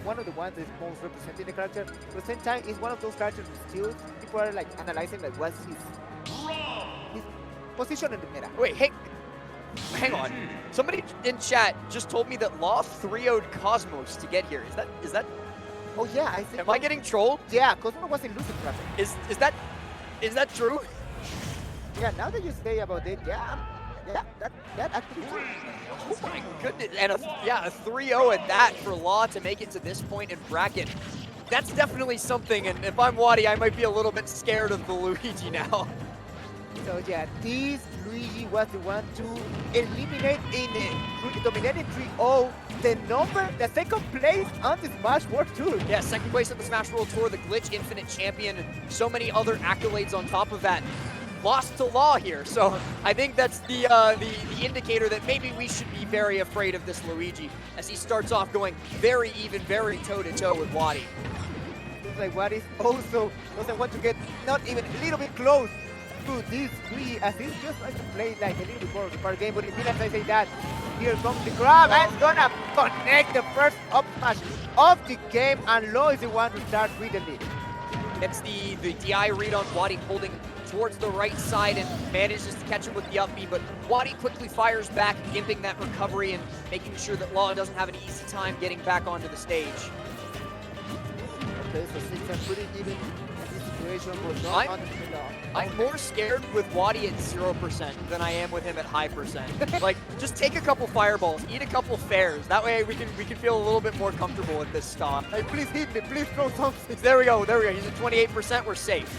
one of the ones that's most representing the character. But at the same time, it's one of those characters that still people are like analyzing like what's his position in the meta. Wait, hey, hang on. Somebody in chat just told me that Law 3-0'd Cosmos to get here. Is that? Oh yeah, I think. Am I getting trolled? Yeah, Cosmo was in losing traffic. Is that true? Yeah, now that you say about it, yeah, that actually. Oh my goodness, and a 3-0 at that for Law to make it to this point in bracket. That's definitely something, and if I'm WaDi, I might be a little bit scared of the Luigi now. So yeah, this Luigi was the one to eliminate in dominating 3-0 the second place on the Smash World Tour. Yeah, second place at the Smash World Tour, the Glitch Infinite Champion, and so many other accolades on top of that. Lost to Law here, so I think that's the indicator that maybe we should be very afraid of this Luigi as he starts off going very even, very toe-to-toe with WaDi. Seems like WaDi also doesn't want to get not even a little bit close to this Luigi, as he's just like to play like a little bit more of the part game. But as I say that, here comes the grab and gonna connect the first up smash of the game, and Law is the one to start with the lead. Gets the DI read on WaDi, holding towards the right side and manages to catch him with the up B, but WaDi quickly fires back, gimping that recovery and making sure that Law doesn't have an easy time getting back onto the stage. Okay, so things are pretty even in this situation, but not on the Law. I'm more scared with WaDi at 0% than I am with him at high percent. Like, just take a couple fireballs, eat a couple fairs. That way we can feel a little bit more comfortable with this stock. Hey, please hit me, please throw something. There we go. He's at 28%, we're safe.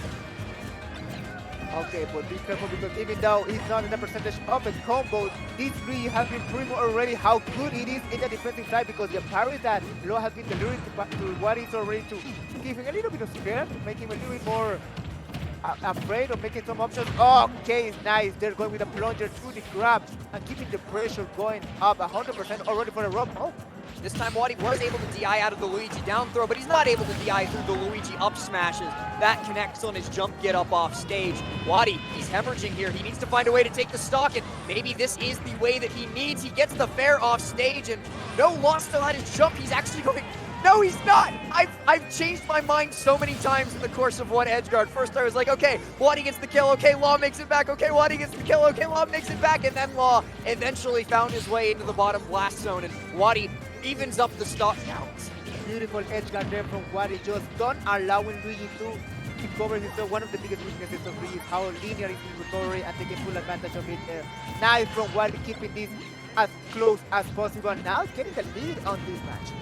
Okay, but be careful because even though he's not in the percentage of the combo, this Luigi has been proven already how good it is in the defensive side, because the parries that Law has been delivering to WaDi is already to give him a little bit of scare, to make him a little bit more afraid of making some options. Okay, it's nice. They're going with a plunger through the grab and keeping the pressure going up 100% already for the rob. Oh. This time WaDi was able to DI out of the Luigi down throw, but he's not able to DI through the Luigi up smashes. That connects on his jump get up off stage. WaDi, he's hemorrhaging here. He needs to find a way to take the stock, and maybe this is the way that he needs. He gets the fair off stage, and no, Law still had his jump. He's actually going... No, he's not! I've changed my mind so many times in the course of one edgeguard. First I was like, okay, WaDi gets the kill, okay, Law makes it back, okay, WaDi gets the kill, okay, Law makes it back, and then Law eventually found his way into the bottom blast zone, and WaDi evens up the stock counts. Beautiful edgeguard there from WaDi, just don't allowing Luigi to recover himself. One of the biggest weaknesses of Luigi is how linear is his recovery and taking full advantage of it there. Nice from WaDi, keeping this as close as possible. Now it's getting the lead on this match.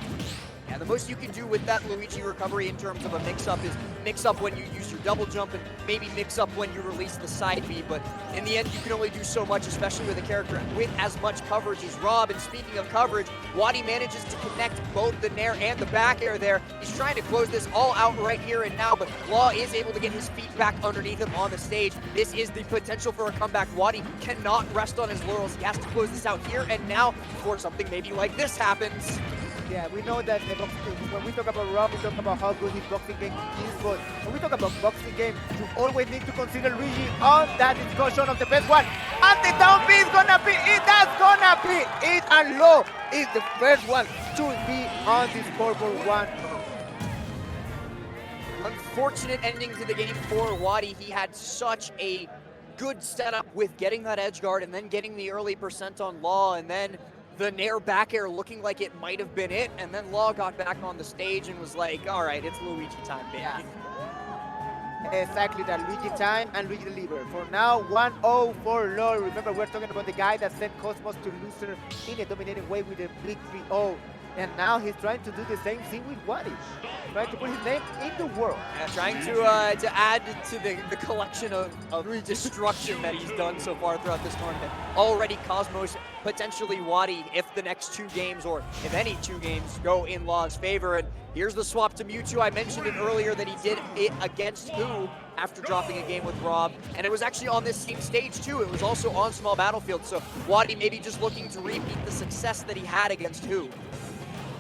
Yeah, the most you can do with that Luigi recovery in terms of a mix-up is mix up when you use your double jump and maybe mix up when you release the side B, but in the end you can only do so much, especially with a character with as much coverage as Rob. And speaking of coverage, WaDi manages to connect both the nair and the back air there. He's trying to close this all out right here and now, but Law is able to get his feet back underneath him on the stage. This is the potential for a comeback. WaDi cannot rest on his laurels. He has to close this out here and now before something maybe like this happens. Yeah, we know that when we talk about Rob, we talk about how good his boxing game is, but when we talk about boxing game, you always need to consider Luigi on that discussion of the best one. And the down B is gonna be it, that's gonna be it, and Law is the first one to be on this purple one. Unfortunate ending to the game for WaDi. He had such a good setup with getting that edge guard and then getting the early percent on Law, and then the nair back air looking like it might have been it, and then Law got back on the stage and was like, all right, it's Luigi time, baby. Yeah. Exactly that, Luigi time and Luigi deliver. For now, 1-0 for Law. Remember, we're talking about the guy that sent Cosmos to loser in a dominating way with a big 3-0. And now he's trying to do the same thing with WaDi, trying to put his name in the world. Yeah, trying to add to the collection of destruction that he's done so far throughout this tournament. Already Cosmos, potentially WaDi, if the next 2 games, or if any 2 games, go in Law's favor. And here's the swap to Mewtwo. I mentioned it earlier that he did it against Who after dropping a game with Rob, and it was actually on this same stage too. It was also on Small Battlefield, so WaDi maybe just looking to repeat the success that he had against Who.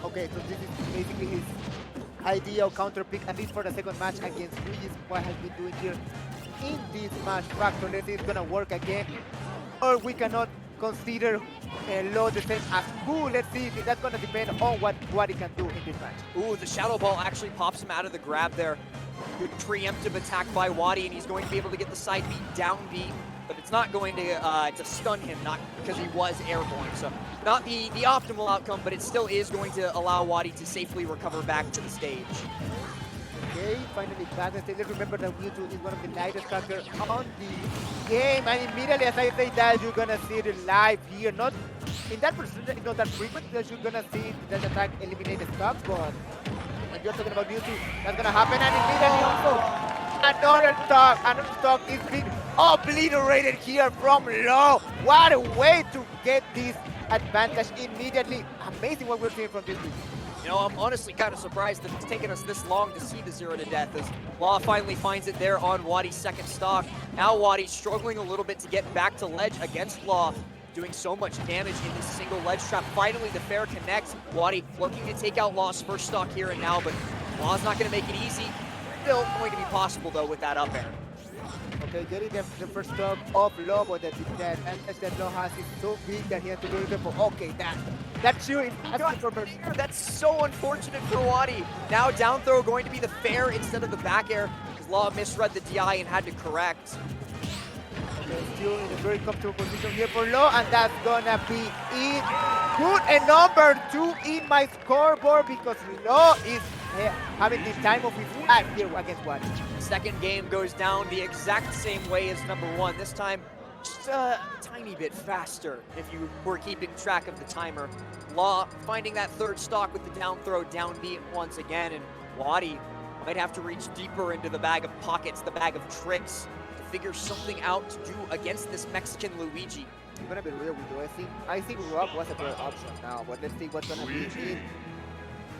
Okay, so this is basically his ideal counter pick, at least for the second match against Luigi, what has been doing here in this match. Factor, let's see if it's gonna work again, or we cannot consider low the same as cool. Let's see if that's gonna depend on what he can do in this match. Ooh, the Shadow Ball actually pops him out of the grab there. Good preemptive attack by WaDi, and he's going to be able to get the side beat, down beat, but it's not going to stun him, not because he was airborne. So not the optimal outcome, but it still is going to allow WaDi to safely recover back to the stage. Okay, finally back on stage. Let's remember that Mewtwo is one of the lightest characters on the game, and immediately as I say that, you're gonna see it live here. Not in that percentage, not that frequent, that you're gonna see that attack eliminate the stocks, but when you're talking about Mewtwo, that's gonna happen, and immediately also another stock is being obliterated here from low. What a way to get this advantage immediately. Amazing what we're seeing from this dude. You know, I'm honestly kind of surprised that it's taken us this long to see the 0 to death as Law finally finds it there on WaDi's second stock. Now WaDi struggling a little bit to get back to ledge against Law, doing so much damage in this single ledge trap. Finally, the fair connects. WaDi looking to take out Law's first stock here and now, but Law's not going to make it easy. Still going to be possible, though, with that up air. Okay, getting the first stock off Law, but that advantage that Law has is so big that he has to be careful. Okay, that's shooting. That's so unfortunate for WaDi. Now down throw going to be the fair instead of the back air, because Law misread the DI and had to correct. Okay, still in a very comfortable position here for Law, and that's gonna be it. Good, and number 2 in my scoreboard because Law is having the time of his life here against WaDi. Second game goes down the exact same way as number 1. This time, just a tiny bit faster if you were keeping track of the timer. Law finding that third stock with the down throw, down beat once again, and WaDi might have to reach deeper into the bag of pockets, the bag of tricks, to figure something out to do against this Mexican Luigi. I'm gonna be real with you. I think Rob was a better option now, but let's see what's gonna be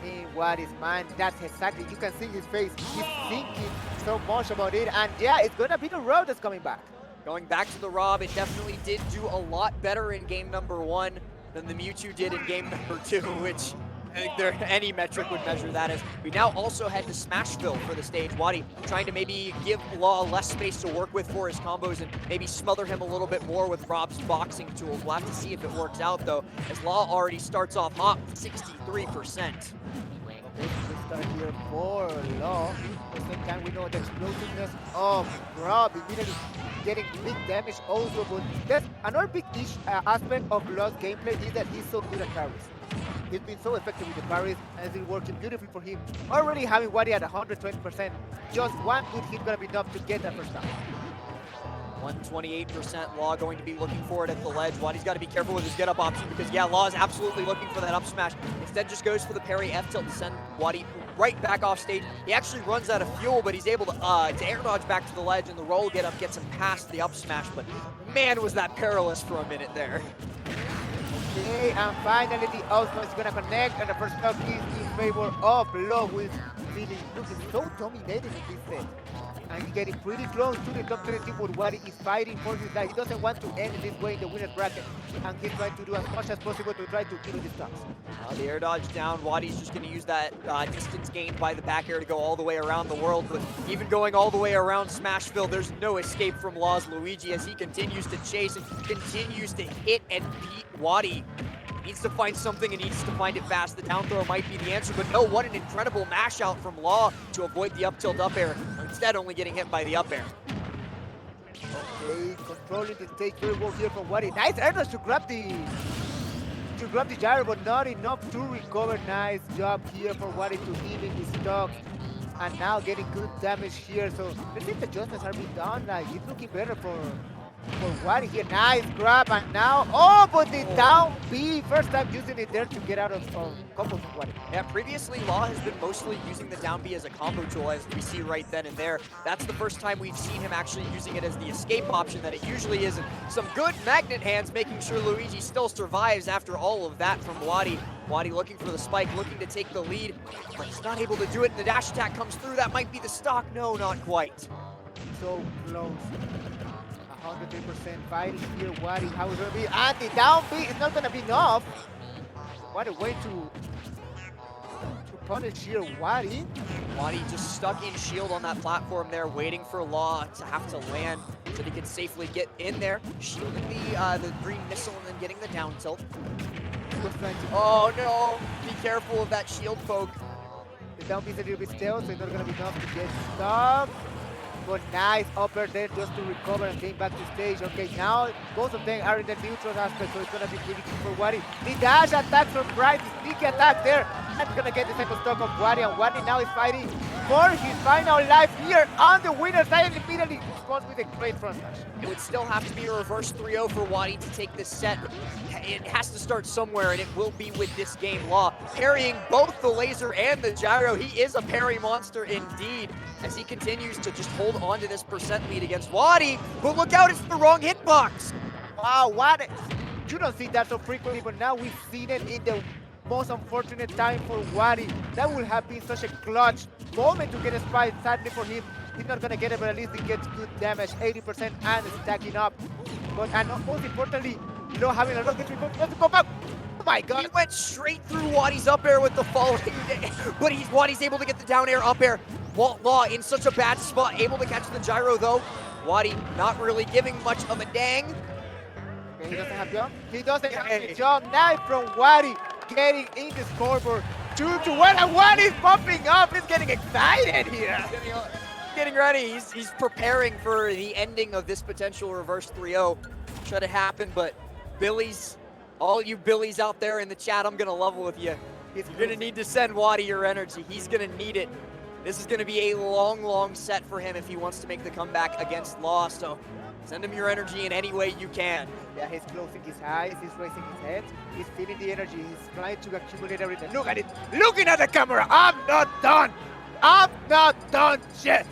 in WaDi's mind. That's exactly, you can see his face. He's thinking so much about it, and yeah, it's gonna be the Rob that's coming back. Going back to the Rob, it definitely did do a lot better in game number 1 than the Mewtwo did in game number 2, which any metric would measure that as. We now also head to Smashville for the stage. WaDi trying to maybe give Law less space to work with for his combos and maybe smother him a little bit more with Rob's boxing tools. We'll have to see if it works out though, as Law already starts off hot with 63%. This start here for Law. At the same time, we know the explosiveness of Rob immediately getting big damage also, but that's another big aspect of Law's gameplay is that he's so good at parries. He's been so effective with the parries, and it's been working beautifully for him. Already having WaDi at 120%, just one good hit gonna be enough to get that first down. 128% Law going to be looking for it at the ledge. WaDi's got to be careful with his get up option because yeah, Law is absolutely looking for that up smash. Instead just goes for the parry F tilt to send WaDi right back off stage. He actually runs out of fuel, but he's able to air dodge back to the ledge, and the roll get up gets him past the up smash, but man was that perilous for a minute there. Okay, and finally the out smash is gonna connect, and the first stock is in favor of Law, who is really looking so dominated in this set. And he's getting pretty close to the top 30, but WaDi is fighting for his life. He doesn't want to end this way in the winner's bracket, and he's trying to do as much as possible to try to kill the stocks. The air dodge down, WaDi's just going to use that distance gained by the back air to go all the way around the world, but even going all the way around Smashville, there's no escape from Law's Luigi as he continues to chase and continues to hit and beat WaDi. Needs to find something and needs to find it fast. The down throw might be the answer, but no, what an incredible mash out from Law to avoid the up tilt up air. Instead, only getting hit by the up air. Okay, controlling the stage very well here from WaDi. Nice air dodge to grab the gyro, but not enough to recover. Nice job here for WaDi to even his stock. And now getting good damage here. So let's see if the adjustments are being done. Like, it's looking better for WaDi here. Nice grab, and now, but the down B. First time using it there to get out of combos from WaDi. Yeah, previously Law has been mostly using the down B as a combo tool, as we see right then and there. That's the first time we've seen him actually using it as the escape option that it usually is. And some good magnet hands making sure Luigi still survives after all of that from WaDi. WaDi looking for the spike, looking to take the lead, but he's not able to do it. The dash attack comes through. That might be the stock. No, not quite. So close. 100% fighting here. WaDi, how is it going to be? And the down B is not going to be enough. What a way to punish here WaDi. WaDi just stuck in shield on that platform there, waiting for Law to have to land so that he can safely get in there, shielding the green missile and then getting the down tilt. Oh no, be careful of that shield poke. The down piece a little bit stale, so it's not going to be enough to get stuck. But nice upper there just to recover and came back to stage. Okay, now both of them are in the neutral aspect, so it's going to be pretty key for WaDi. The dash attack from Bright, the sneaky attack there. That's going to get the second stock of WaDi, and WaDi now is fighting for his final life here on the winner's side, and immediately responds with a great front dash. It would still have to be a reverse 3-0 for WaDi to take this set. It has to start somewhere, and it will be with this game. Law parrying both the laser and the gyro. He is a parry monster indeed, as he continues to just hold on to this percent lead against WaDi. But look out, it's the wrong hitbox. Wow, WaDi. You don't see that so frequently, but now we've seen it in the most unfortunate time for WaDi. That would have been such a clutch moment to get a spy. Sadly for him, he's not gonna get it, but at least he gets good damage, 80% and stacking up. But and most importantly, you know, having a lot of difficulty. Let's go back. Oh my god. He went straight through WaDi's up air with the following, but WaDi's able to get the down air up air. Law in such a bad spot, able to catch the gyro though. WaDi not really giving much of a dang. Okay, he doesn't have jump. He doesn't have a jump. Knife from WaDi getting in the scoreboard. 2-1, and WaDi's popping up. He's getting excited here. Getting ready. He's preparing for the ending of this potential reverse 3-0. Should have happened, but Billies, all you Billies out there in the chat, I'm gonna level with you. You're gonna need to send WaDi your energy. He's gonna need it. This is gonna be a long, long set for him if he wants to make the comeback against Law. So send him your energy in any way you can. Yeah, he's closing his eyes, he's raising his head, he's feeling the energy, he's trying to accumulate everything. Look at it, looking at the camera. I'm not done. I'm not done yet.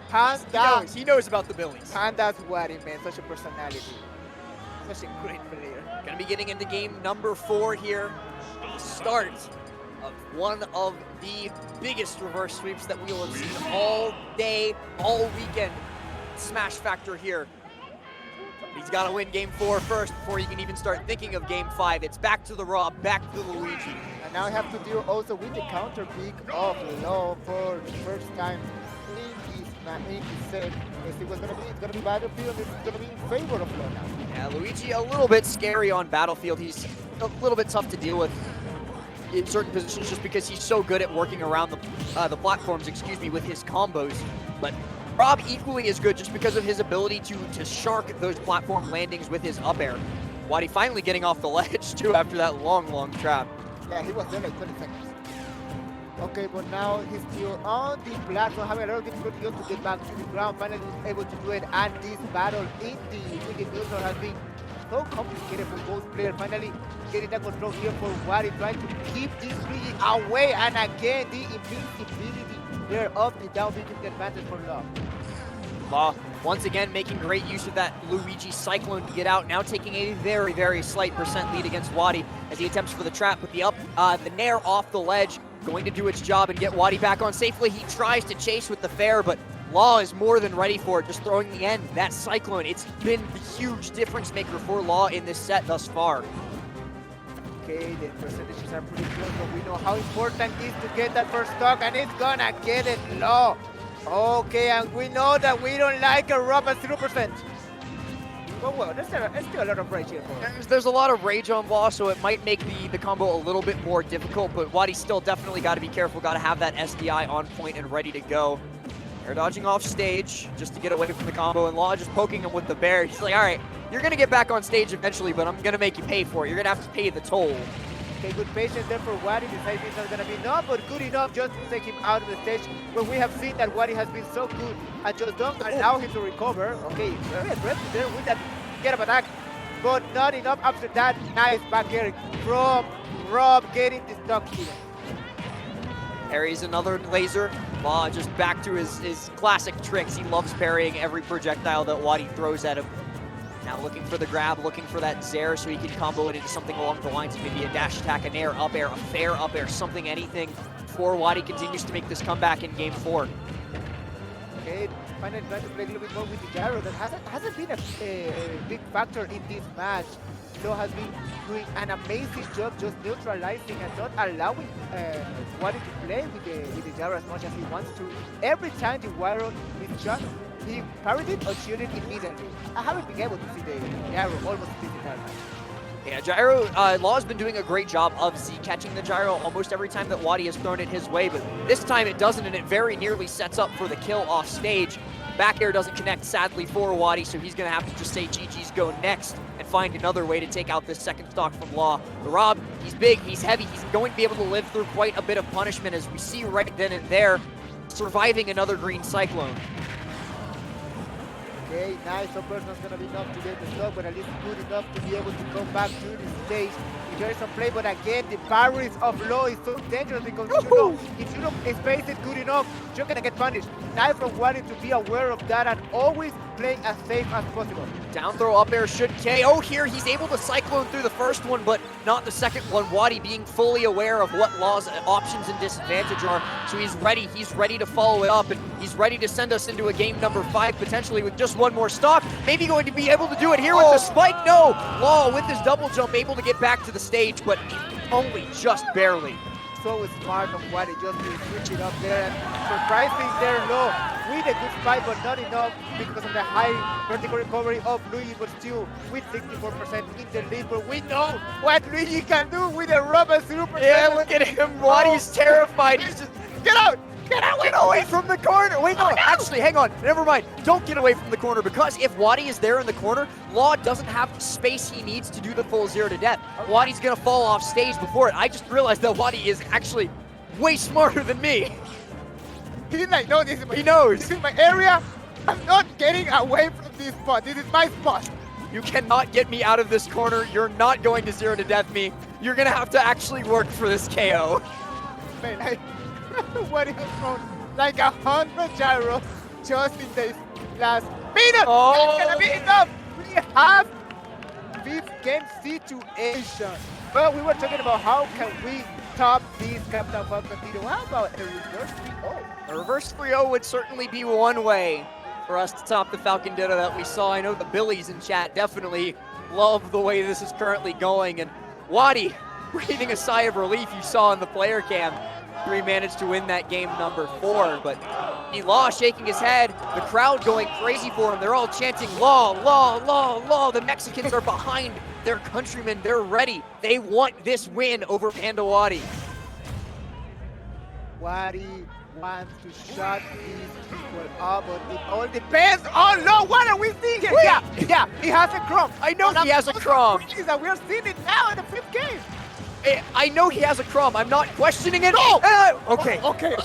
Hands down. He knows about the Billies. And that's WaDi, man. Such a personality. Such a great player. Gonna be getting into game number 4 here. The start of one of the biggest reverse sweeps that we will have seen all day, all weekend. Smash factor here. He's got to win game 4 first before he can even start thinking of game 5. It's back to the Raw, back to the Luigi. And now I have to deal also with the counter pick of Law for the first time in this set. It's gonna be Battlefield. It's gonna be in favor of Law now. Yeah, Luigi a little bit scary on Battlefield. He's a little bit tough to deal with in certain positions just because he's so good at working around the platforms, with his combos. But Rob equally is good just because of his ability to shark those platform landings with his up air. WaDi finally getting off the ledge too after that long, long trap. Yeah, he was there like 20 seconds. Okay, but now he's still on the platform, having a lot of difficulty to get back to the ground. Finally able to do it, and this battle in the neutral has been so complicated for both players. Finally getting that control here for WaDi, trying to keep this Luigi away, and again the invincibility there of the down beat the advantage for Law. Law once again making great use of that Luigi Cyclone to get out, now taking a very, very slight percent lead against WaDi as he attempts for the trap with the nair off the ledge, going to do its job and get WaDi back on safely. He tries to chase with the fair, but Law is more than ready for it, just throwing the end. That Cyclone, it's been the huge difference maker for Law in this set thus far. Okay, the percentages are pretty close, but we know how important it is to get that first stock, and it's gonna get it Law. Okay, and we know that we don't like a Rob at 0%. But well, there's still a lot of rage here for us. There's a lot of rage on Law, so it might make the combo a little bit more difficult, but WaDi still definitely got to be careful, got to have that SDI on point and ready to go. Air dodging off stage just to get away from the combo, and Law just poking him with the bear. He's like, all right, you're going to get back on stage eventually, but I'm going to make you pay for it. You're going to have to pay the toll. Okay, good patience there for WaDi. The side is not going to be enough, but good enough just to take him out of the stage. When we have seen that WaDi has been so good and just don't allow him to recover. Okay, very aggressive there with that get up attack, but not enough after that. Nice back air from Rob getting the stock here. Parries another laser. Law just back to his classic tricks. He loves parrying every projectile that WaDi throws at him. Now looking for the grab, looking for that Zair so he can combo it into something along the lines of maybe a dash attack, a nair up air, a fair up air, something, anything, before WaDi continues to make this comeback in game 4. Okay, finally trying to play a little bit more with the gyro. That hasn't been a big factor in this match. Law has been doing an amazing job just neutralizing and not allowing WaDi to play with the gyro as much as he wants to. Every time the gyro is shot, he parried it or shielded it immediately. I haven't been able to see the gyro almost this entire match. Yeah, gyro, Law's been doing a great job of Z-catching the gyro almost every time that WaDi has thrown it his way, but this time it doesn't, and it very nearly sets up for the kill off stage. Back air doesn't connect, sadly, for WaDi, so he's going to have to just say GG's go next and find another way to take out this second stock from Law. But Rob, he's big, he's heavy, he's going to be able to live through quite a bit of punishment, as we see right then and there, surviving another green cyclone. Okay, nice. So person's gonna be enough to get the stock, but at least good enough to be able to come back to the stage. Enjoy some play, but again, the parries of Law is so dangerous because if you don't space it good enough, you're gonna get punished. Nice from WaDi to be aware of that and always play as safe as possible. Down throw up air should KO here. He's able to cyclone through the first one, but not the second one. WaDi being fully aware of what Law's options and disadvantage are, so he's ready to follow it up, and he's ready to send us into a game number 5, potentially with just one more stock. Maybe going to be able to do it here with the spike. No, Law with his double jump able to get back to the stage, but only just barely. So smart of WaDi just to switch it up there, and surprising there Law with a good spike, but not enough because of the high vertical recovery of Luigi, but still with 64% in the lead. But we know what Luigi can do with a rubber 0%. Yeah, look at him. WaDi's terrified. He's just, get out! Get away from the corner! Wait, no, actually, hang on. Never mind. Don't get away from the corner, because if WaDi is there in the corner, Law doesn't have the space he needs to do the full 0 to death. WaDi's gonna fall off stage before it. I just realized that WaDi is actually way smarter than me. He's like, no, this is my, he knows. This is my area. I'm not getting away from this spot. This is my spot. You cannot get me out of this corner. You're not going to 0 to death me. You're gonna have to actually work for this KO. Man, WaDi has thrown like 100 gyros just in this last minute. Oh. It's gonna be enough. We have 5th game situation. Well, we were talking about how can we top these Captain Falcon Tito. How about a reverse 3-0? A reverse 3-0 would certainly be one way for us to top the Falcon Ditto that we saw. I know the Billies in chat definitely love the way this is currently going, and WaDi breathing a sigh of relief you saw in the player cam. He managed to win that game number 4, but Law shaking his head, the crowd going crazy for him. They're all chanting, Law, Law, Law, Law. The Mexicans are behind their countrymen. They're ready. They want this win over Panda WaDi. WaDi wants to shut these people up, but it all depends on Law. What are we seeing here? Yeah, he has a Chrom. I know he has a Chrom. We are seeing it now in the 5th game. I know he has a Chrom. I'm not questioning it. No! Okay. Okay.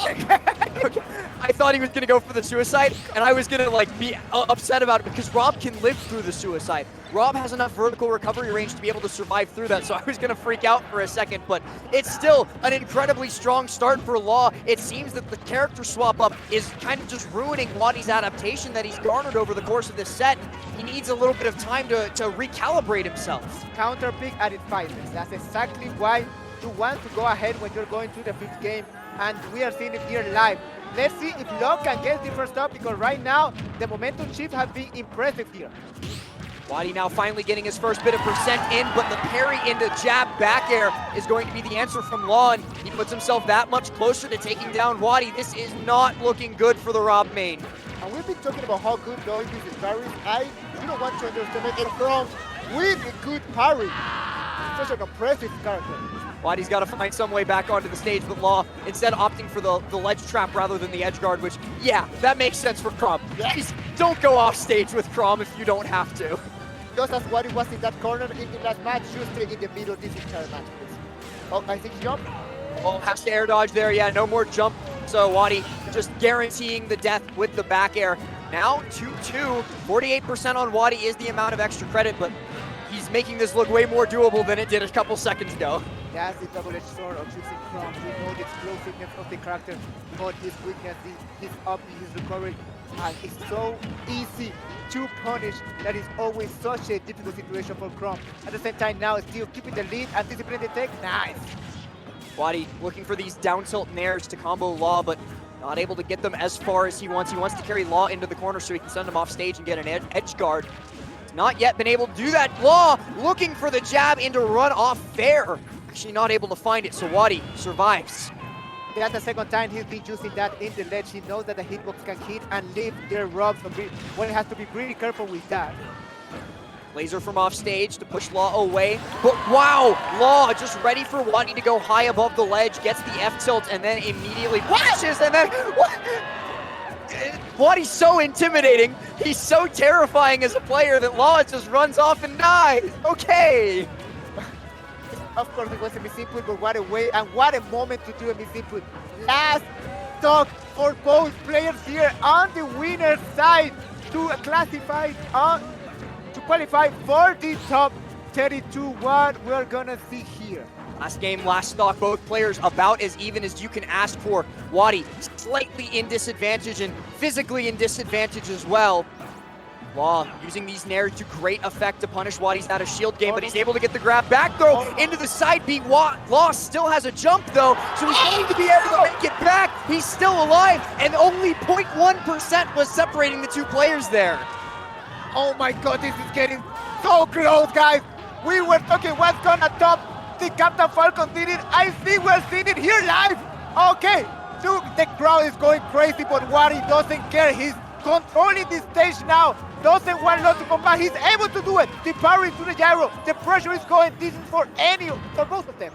I thought he was gonna go for the suicide, and I was gonna be upset about it because Rob can live through the suicide. Rob has enough vertical recovery range to be able to survive through that, so I was gonna freak out for a second, but it's still an incredibly strong start for Law. It seems that the character swap up is kind of just ruining WaDi's adaptation that he's garnered over the course of this set. He needs a little bit of time to recalibrate himself. Counter pick at its finest. That's exactly why you want to go ahead when you're going to the 5th game, and we are seeing it here live. Let's see if Law can get the first stop, because right now the momentum shift has been impressive here. WaDi now finally getting his first bit of percent in, but the parry into jab back air is going to be the answer from Law, and he puts himself that much closer to taking down WaDi. This is not looking good for the Rob main. And we've been talking about how good Law is with parries. I don't want to underestimate it from with a good parry. Such an impressive character. WaDi's got to find some way back onto the stage, but Law instead opting for the ledge trap rather than the edge guard, which, yeah, that makes sense for Chrom. Yes. Don't go off stage with Chrom if you don't have to. Just as WaDi was in that corner in the last match, you stay in the middle this entire match, please. Oh, I think jump. Oh, has to air dodge there. Yeah, no more jump. So WaDi just guaranteeing the death with the back air. Now 2-2. 48% on WaDi is the amount of extra credit, but he's making this look way more doable than it did a couple seconds ago. That's the double-edged sword of using Chrom. We know the explosiveness of the character, but his weakness, his up, his recovery. And it's so easy to punish that is always such a difficult situation for Chrom. At the same time now, still keeping the lead, anticipating the take. Nice. WaDi looking for these down tilt nairs to combo Law, but not able to get them as far as he wants. He wants to carry Law into the corner so he can send him off stage and get an edge guard. not yet been able to do that. Law looking for the jab into run off fair. Actually not able to find it, so WaDi survives. That's the second time he's been using that in the ledge. He knows that the hitbox can hit and leave their rubs. So one has to be pretty careful with that. Laser from off stage to push Law away. But wow, Law just ready for WaDi to go high above the ledge, gets the F tilt, and then immediately flashes, and then what? WaDi's so intimidating. He's so terrifying as a player that Law just runs off and dies. Okay. Of course, it was a misinput, but what a way and what a moment to do a misinput. Last stock for both players here on the winner's side to classify to qualify for the top 32. What we're gonna see here. Last game, last stock, both players about as even as you can ask for. WaDi slightly in disadvantage and physically in disadvantage as well. Law using these nairs to great effect to punish WaDi's out of shield game, but he's able to get the grab back throw into the side B. Law still has a jump though, so he's going to be able to make it back. He's still alive, and only 0.1% was separating the two players there. Oh my god, this is getting so close, guys. We were talking what's gonna top the Captain Falcon did it. I think we're seeing it here live. Okay, dude, the crowd is going crazy, but WaDi doesn't care. He's controlling the stage now. Doesn't want Law to come back. He's able to do it. The power is to the gyro. The pressure is going. This is for both of them.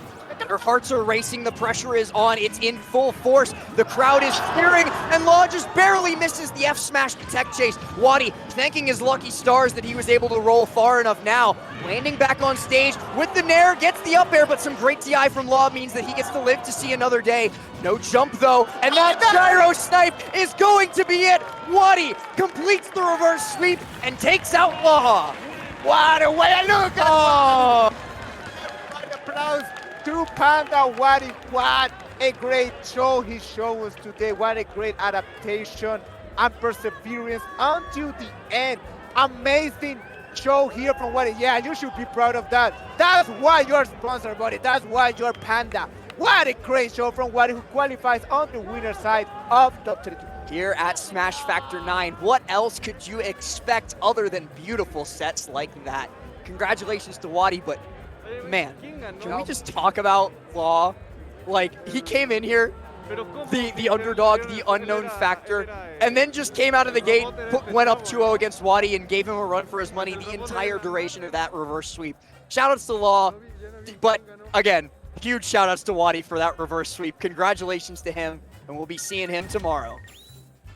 Their hearts are racing. The pressure is on. It's in full force. The crowd is cheering, and Law just barely misses the F smash to tech chase. WaDi thanking his lucky stars that he was able to roll far enough now. Landing back on stage with the nair, gets the up air, but some great TI from Law means that he gets to live to see another day. No jump though, and that gyro snipe is going to be it. WaDi completes the reverse sweep and takes out Law. What a way to look at Oh! Applause to Panda WaDi. What a great show he showed us today. What a great adaptation and perseverance until the end. Amazing show here from WaDi. Yeah, you should be proud of that. That's why you're sponsored, buddy. That's why you're Panda. What a great show from WaDi, who qualifies on the winner side of top 32. Here at Smash Factor 9, what else could you expect other than beautiful sets like that? Congratulations to WaDi, but man, can we just talk about Law? Like, he came in here, the underdog, the unknown factor, and then just came out of the gate, went up 2-0 against WaDi and gave him a run for his money the entire duration of that reverse sweep. Shoutouts to Law, but again, huge shoutouts to WaDi for that reverse sweep. Congratulations to him, and we'll be seeing him tomorrow.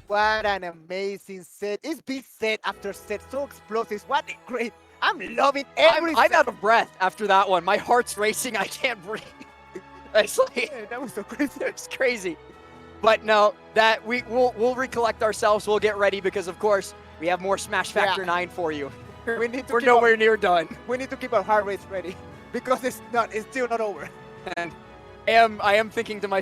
What an amazing set. It's been set after set, so explosive. What a great. I'm loving every I'm out of breath after that one. My heart's racing. I can't breathe. It's like, Yeah, that was so crazy. it's crazy. But no, that we'll recollect ourselves. We'll get ready because, of course, we have more Smash Factor 9 for you. We need to We're nowhere near done. We need to keep our heart rates ready because it's still not over. And I am thinking to myself,